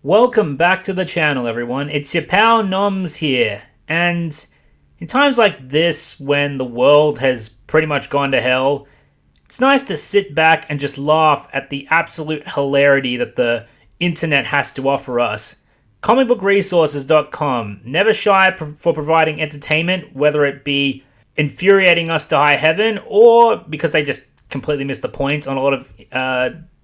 Welcome back to the channel, everyone. It's your pal Noms here. And in times like this, when the world has pretty much gone to hell, it's nice to sit back and just laugh at the absolute hilarity that the internet has to offer us. Comicbookresources.com, never shy for providing entertainment, whether it be infuriating us to high heaven or because they just completely missed the point on a lot of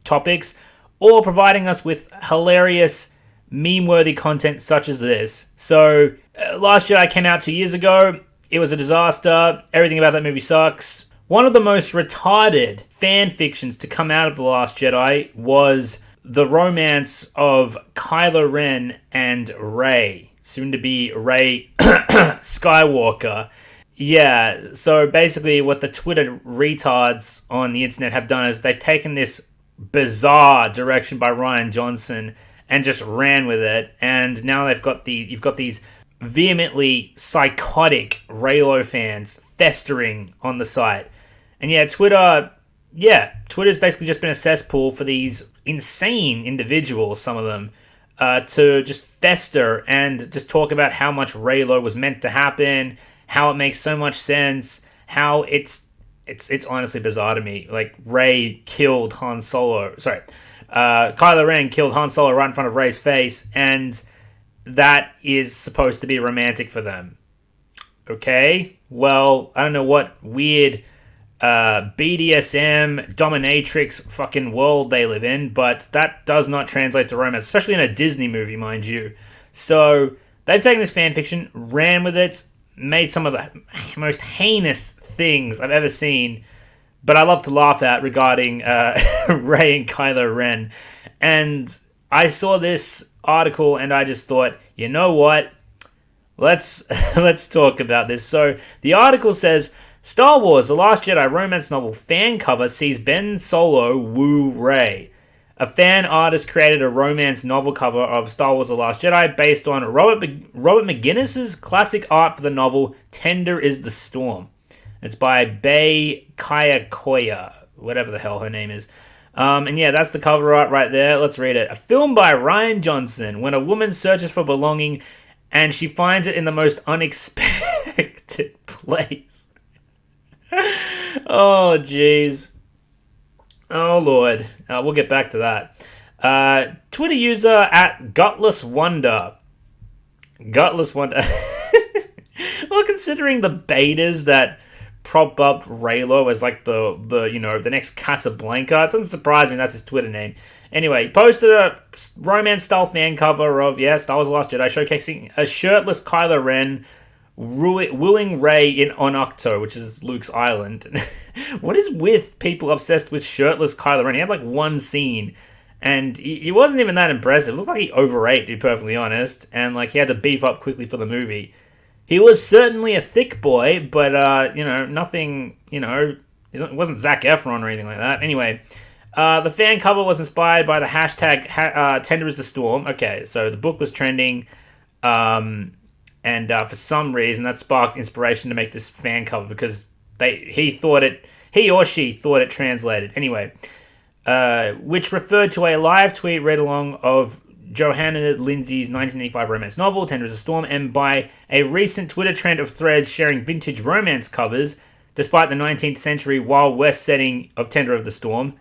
topics, or providing us with hilarious, meme-worthy content such as this. So, Last Jedi came out 2 years ago. It was a disaster. Everything about that movie sucks. One of the most retarded fan fictions to come out of The Last Jedi was the romance of Kylo Ren and Rey, soon to be Rey Skywalker. Yeah, so basically what the Twitter retards on the internet have done is they've taken this bizarre direction by Rian Johnson and just ran with it, and now you've got these vehemently psychotic Reylo fans festering on the site. And Twitter's basically just been a cesspool for these insane individuals, some of them, to just fester and just talk about how much Reylo was meant to happen, how it makes so much sense, how it's honestly bizarre to me. Like, Kylo Ren killed Han Solo right in front of Rey's face, and that is supposed to be romantic for them. Okay? Well, I don't know what weird BDSM dominatrix fucking world they live in, but that does not translate to romance, especially in a Disney movie, mind you. So, they've taken this fanfiction, ran with it, made some of the most heinous things I've ever seen, but I love to laugh at regarding Rey and Kylo Ren. And I saw this article and I just thought, you know what? Let's talk about this. So the article says, Star Wars: The Last Jedi romance novel fan cover sees Ben Solo woo Rey. A fan artist created a romance novel cover of Star Wars: The Last Jedi based on Robert McGinnis's classic art for the novel Tender is the Storm. It's by Bei Kayakoya, whatever the hell her name is. And yeah, that's the cover art right there. Let's read it. A film by Rian Johnson. When a woman searches for belonging and she finds it in the most unexpected place. Oh, jeez. Oh, Lord. We'll get back to that. Twitter user at Gutless Wonder. Gutless Wonder. Well, considering the betas that prop up Reylo as like the next Casablanca, it doesn't surprise me that's his Twitter name. Anyway, he posted a romance-style fan cover of, Star Wars: The Last Jedi, showcasing a shirtless Kylo Ren wooing Rey on Octo, which is Luke's island. What is with people obsessed with shirtless Kylo Ren? He had like one scene, and he wasn't even that impressive. It looked like he overate, to be perfectly honest, and like he had to beef up quickly for the movie. He was certainly a thick boy, but nothing. It wasn't Zac Efron or anything like that. Anyway, the fan cover was inspired by the hashtag Tender is the Storm. Okay, so the book was trending. And for some reason, that sparked inspiration to make this fan cover because he or she thought it translated. Anyway, which referred to a live tweet read along of Johanna Lindsay's 1985 romance novel, Tender is a Storm, and by a recent Twitter trend of threads sharing vintage romance covers, despite the 19th century Wild West setting of Tender of the Storm.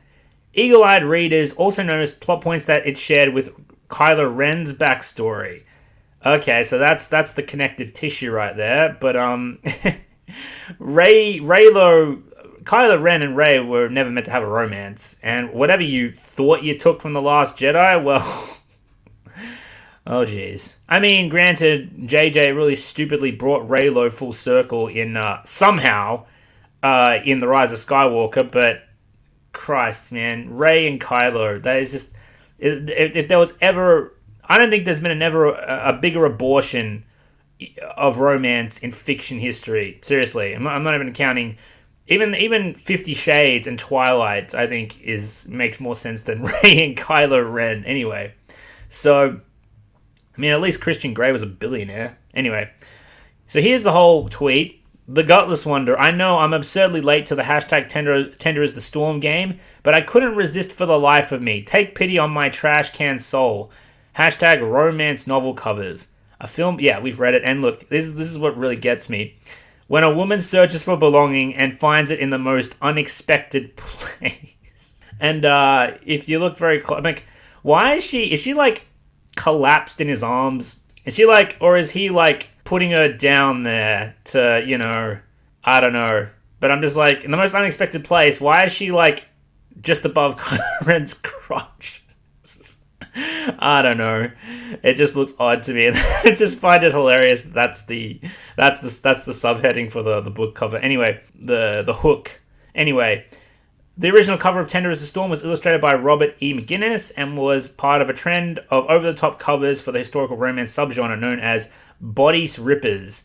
Eagle-eyed readers also noticed plot points that it shared with Kylo Ren's backstory. Okay, so that's the connective tissue right there. But Kylo Ren and Rey were never meant to have a romance, and whatever you thought you took from The Last Jedi, well, oh jeez. I mean, granted, JJ really stupidly brought Reylo full circle in somehow in The Rise of Skywalker, but Christ, man, Rey and Kylo, that is just if there was ever. I don't think there's been a bigger abortion of romance in fiction history. Seriously, I'm not even counting. Even 50 Shades and Twilight, I think, makes more sense than Rey and Kylo Ren. Anyway, so I mean, at least Christian Grey was a billionaire. Anyway, so here's the whole tweet. The Gutless Wonder. I know I'm absurdly late to the hashtag Tender is the Storm game, but I couldn't resist for the life of me. Take pity on my trash can soul. Hashtag romance novel covers. A film, yeah, we've read it. And look, this is what really gets me. When a woman searches for belonging and finds it in the most unexpected place. And if you look very close, like, why is she like collapsed in his arms? Is she like, or is he like putting her down there to, you know, I don't know. But I'm just like, in the most unexpected place, why is she like just above Kylo Ren's crotch? I don't know. It just looks odd to me. I just find it hilarious. That's the subheading for the book cover. Anyway, the hook. Anyway, the original cover of Tender as a Storm was illustrated by Robert E. McGinnis and was part of a trend of over-the-top covers for the historical romance subgenre known as bodice rippers.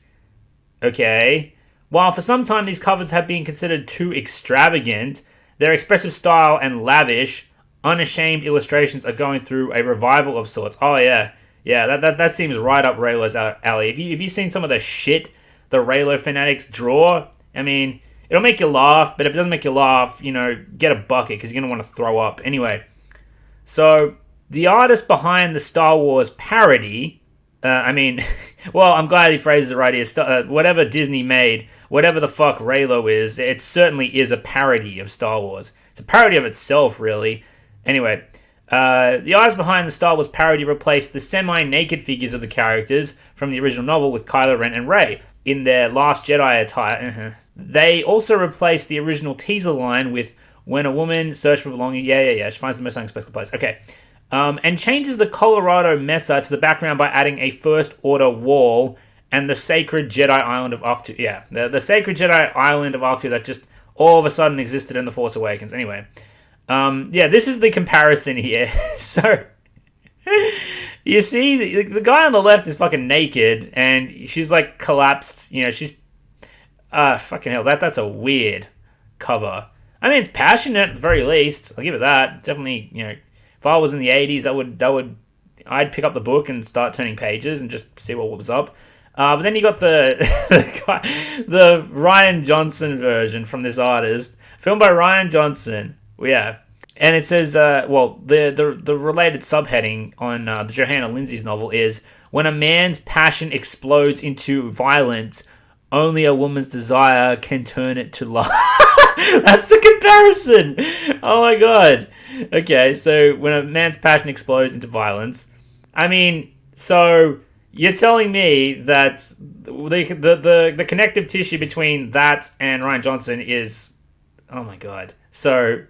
Okay. While for some time these covers have been considered too extravagant, their expressive style and lavish, unashamed illustrations are going through a revival of sorts. Oh yeah, that seems right up Reylo's alley. If you've seen some of the shit the Reylo fanatics draw, I mean, it'll make you laugh. But if it doesn't make you laugh, you know, get a bucket because you're gonna want to throw up. Anyway, so the artist behind the Star Wars parody, well, I'm glad he phrases it right here. Whatever Disney made, whatever the fuck Reylo is, it certainly is a parody of Star Wars. It's a parody of itself, really. Anyway, the artist behind the Star Wars parody replaced the semi-naked figures of the characters from the original novel with Kylo Ren and Rey in their Last Jedi attire. They also replaced the original teaser line with "When a woman searches for belonging." Yeah. She finds the most unexpected place. Okay. And changes the Colorado Mesa to the background by adding a First Order wall and the sacred Jedi Island of Ahch-To. Yeah, the sacred Jedi Island of Ahch-To that just all of a sudden existed in The Force Awakens. Anyway. This is the comparison here. So, you see, the guy on the left is fucking naked, and she's, like, collapsed. You know, she's... fucking hell, that's a weird cover. I mean, it's passionate, at the very least. I'll give it that. Definitely, you know, if I was in the 80s, I'd pick up the book and start turning pages and just see what was up. But then you got the Ryan Johnson version from this artist, filmed by Ryan Johnson. Yeah, and it says, the related subheading on the Johanna Lindsay's novel is, when a man's passion explodes into violence, only a woman's desire can turn it to love. That's the comparison! Oh my god. Okay, so when a man's passion explodes into violence, I mean, so you're telling me that the connective tissue between that and Ryan Johnson is, oh my god. So,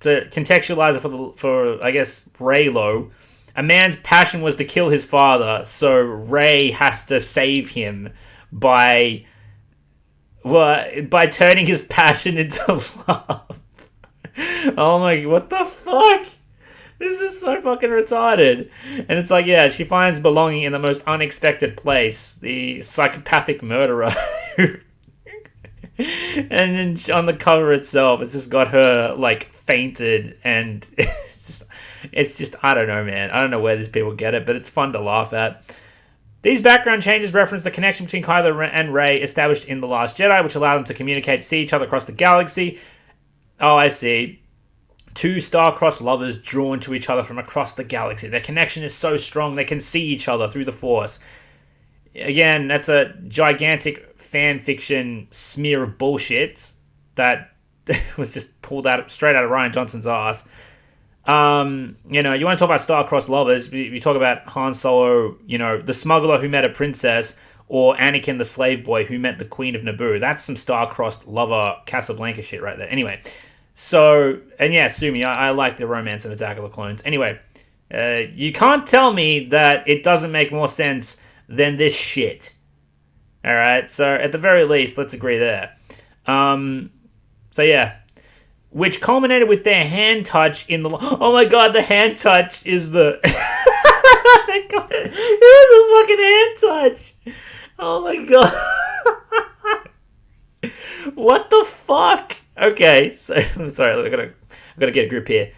to contextualize it for I guess, Reylo, a man's passion was to kill his father, so Rey has to save him by turning his passion into love. Oh my, what the fuck? This is so fucking retarded. And it's like, yeah, she finds belonging in the most unexpected place. The psychopathic murderer. And then on the cover itself, it's just got her, like, fainted, and it's just, I don't know, man. I don't know where these people get it, but it's fun to laugh at. These background changes reference the connection between Kylo and Rey established in The Last Jedi, which allowed them to communicate, see each other across the galaxy. Oh, I see. Two star-crossed lovers drawn to each other from across the galaxy. Their connection is so strong they can see each other through the Force. Again, that's a gigantic fan fiction smear of bullshit that was just pulled out straight out of Ryan Johnson's ass. You want to talk about star-crossed lovers, we talk about Han Solo, the smuggler who met a princess, or Anakin the slave boy who met the Queen of Naboo. That's some star-crossed lover Casablanca shit right there. Anyway, so, and yeah, sue me, I like the romance of Attack of the Clones. Anyway, you can't tell me that it doesn't make more sense than this shit. Alright, so at the very least, let's agree there. So yeah. Which culminated with their hand touch in the... Oh my god, the hand touch is the... It was a fucking hand touch! Oh my god. What the fuck? Okay, so... I'm sorry, I've got to get a grip here.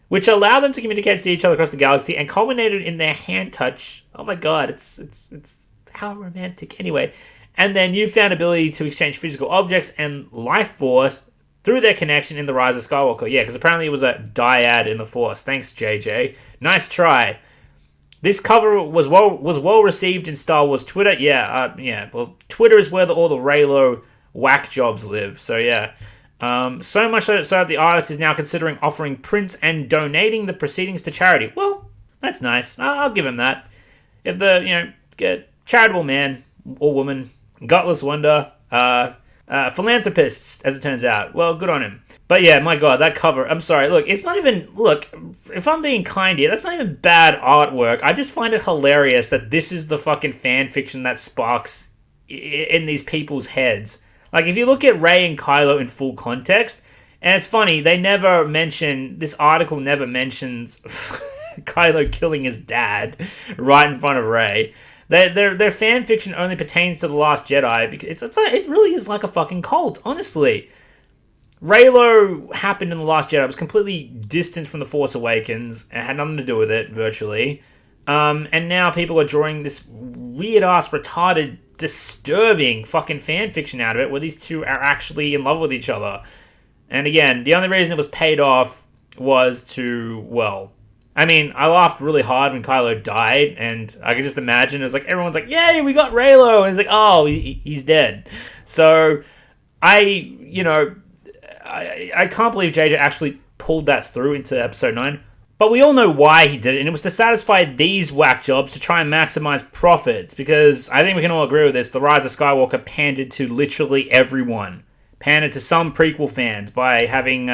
Which allowed them to communicate and see each other across the galaxy and culminated in their hand touch. Oh my god, it's how romantic. Anyway, and their newfound ability to exchange physical objects and life force through their connection in The Rise of Skywalker. Yeah, because apparently it was a dyad in the Force. Thanks, JJ. Nice try. This cover was well received in Star Wars Twitter. Yeah. Well, Twitter is where all the Reylo whack jobs live. So yeah. So much so that the artist is now considering offering prints and donating the proceedings to charity. Well, that's nice. I'll give him that. If the charitable man or woman, gutless wonder, philanthropists, as it turns out. Well, good on him. But yeah, my God, that cover. I'm sorry. Look, it's not even. Look, if I'm being kind here, that's not even bad artwork. I just find it hilarious that this is the fucking fan fiction that sparks in these people's heads. Like, if you look at Rey and Kylo in full context, and it's funny, they never mention. This article never mentions Kylo killing his dad right in front of Rey. Their fan fiction only pertains to The Last Jedi because it really is like a fucking cult, honestly. Reylo happened in The Last Jedi. It was completely distant from The Force Awakens. It had nothing to do with it, virtually. And now people are drawing this weird-ass, retarded, disturbing fucking fan fiction out of it where these two are actually in love with each other. And again, the only reason it was paid off was to, well... I mean, I laughed really hard when Kylo died, and I could just imagine, it was like, everyone's like, yay, we got Reylo, and it's like, oh, he's dead. So, I can't believe JJ actually pulled that through into episode 9, but we all know why he did it, and it was to satisfy these whack jobs to try and maximize profits, because I think we can all agree with this, The Rise of Skywalker pandered to literally everyone. Pandered to some prequel fans by having...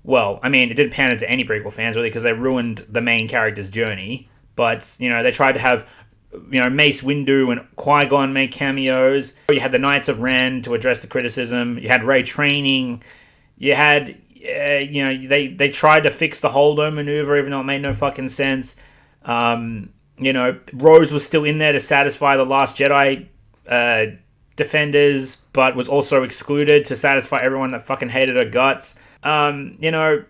Well, I mean, it didn't pander to any prequel fans, really, because they ruined the main character's journey. But, they tried to have, Mace Windu and Qui-Gon make cameos. You had the Knights of Ren to address the criticism. You had Rey training. You had, they tried to fix the Holdo maneuver, even though it made no fucking sense. Rose was still in there to satisfy the Last Jedi defenders, but was also excluded to satisfy everyone that fucking hated her guts. And Reylo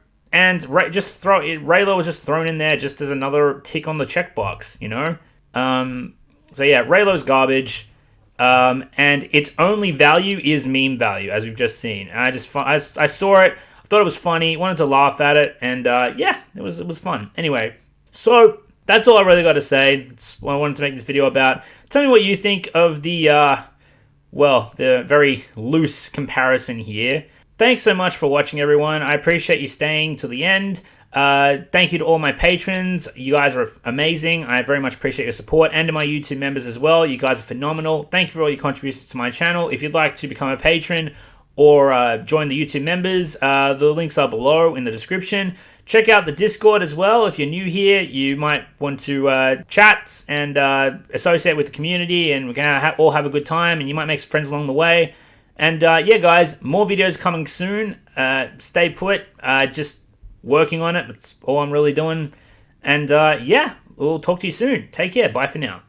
was just thrown in there just as another tick on the checkbox, So yeah, Reylo's garbage, and its only value is meme value, as we've just seen. And I saw it, I thought it was funny, wanted to laugh at it, and it was fun. Anyway, so that's all I really got to say. That's what I wanted to make this video about. Tell me what you think of the very loose comparison here. Thanks so much for watching, everyone. I appreciate you staying to the end. Thank you to all my patrons. You guys are amazing. I very much appreciate your support, and to my YouTube members as well. You guys are phenomenal. Thank you for all your contributions to my channel. If you'd like to become a patron or join the YouTube members, the links are below in the description. Check out the Discord as well. If you're new here, you might want to chat and associate with the community, and we're going to all have a good time, and you might make some friends along the way. And yeah, guys, more videos coming soon. Stay put. Just working on it. That's all I'm really doing. And yeah, we'll talk to you soon. Take care. Bye for now.